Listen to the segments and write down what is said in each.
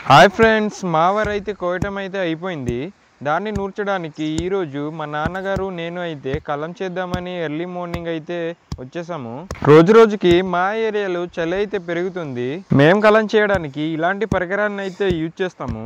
Hi friends, మా వారైతే కోయటం అయితే అయిపోయింది. దాన్ని నూర్చడానికి ఈరోజు మా నాన్నగారు నేను అయితే కలం చేద్దామని ఎర్లీ మార్నింగ్ అయితే వచ్చేసాము. రోజు రోజుకి మా ఏరియాలో చలి అయితే పెరుగుతుంది. మేము కలం చేయడానికి ఇలాంటి పరికరాన్ని అయితే యూజ్ చేస్తాము.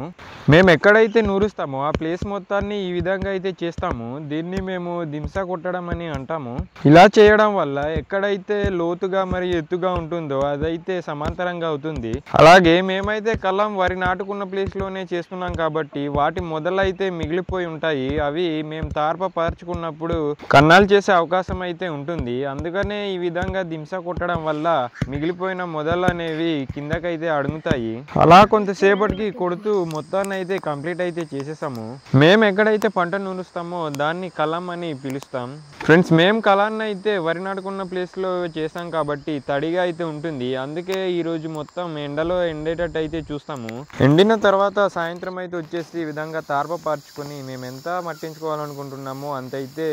మేము ఎక్కడైతే నూరుస్తామో ఆ ప్లేస్ మొత్తాన్ని ఈ విధంగా అయితే చేస్తాము. దీన్ని మేము దింసా కొట్టడం అని అంటాము. ఇలా చేయడం వల్ల ఎక్కడైతే లోతుగా మరియు ఎత్తుగా ఉంటుందో అదైతే సమాంతరంగా అవుతుంది. అలాగే మేమైతే కలం వరి నాటుకున్న ప్లేస్ లోనే చేస్తున్నాం కాబట్టి వాటి మొదలైతే మిగిలిపోయి ఉంటాయి. అవి మేము తార్ప పరుచుకున్నప్పుడు కన్నాలు చేసే అవకాశం అయితే ఉంటుంది. అందుకనే ఈ విధంగా దింస కొట్టడం వల్ల మిగిలిపోయిన మొదలు అనేవి కిందకైతే అడుగుతాయి. అలా కొంతసేపటికి కొడుతూ మొత్తాన్ని అయితే కంప్లీట్ అయితే చేసేసాము. మేము ఎక్కడైతే పంట నూరుస్తామో దాన్ని కలం అని పిలుస్తాం. ఫ్రెండ్స్, మేము కలాన్ని అయితే వరి నాటుకున్న ప్లేస్ లో చేస్తాం కాబట్టి తడిగా అయితే ఉంటుంది. అందుకే ఈరోజు మొత్తం ఎండలో ఎండేటట్టు అయితే చూస్తాము. ఎండిన తర్వాత సాయంత్రం అయితే వచ్చేసి ఈ విధంగా తార్ప పరుచుకొని మేము ఎంత మట్టించుకోవాలనుకుంటున్నామో అంతైతే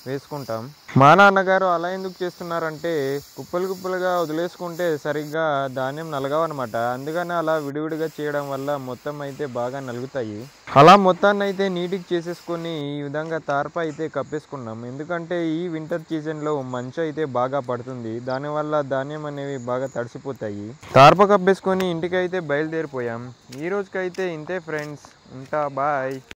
వేసుకుంటాం. మా నాన్నగారు అలా ఎందుకు చేస్తున్నారంటే కుప్పలు కుప్పలుగా వదిలేసుకుంటే సరిగ్గా ధాన్యం నలగవన్నమాట. అందుకని అలా విడివిడిగా చేయడం వల్ల మొత్తం అయితే బాగా నలుగుతాయి. అలా మొత్తాన్ని అయితే నీటికి చేసేసుకొని ఈ విధంగా తార్ప అయితే కప్పేసుకున్నాం. ఎందుకంటే ఈ వింటర్ సీజన్లో మంచు అయితే బాగా పడుతుంది. దానివల్ల ధాన్యం అనేవి బాగా తడిసిపోతాయి. తార్ప కప్పేసుకొని ఇంటికి అయితే బయలుదేరిపోయాం. ఈ రోజుకైతే ఇంతే ఫ్రెండ్స్, ఉంటా, బాయ్.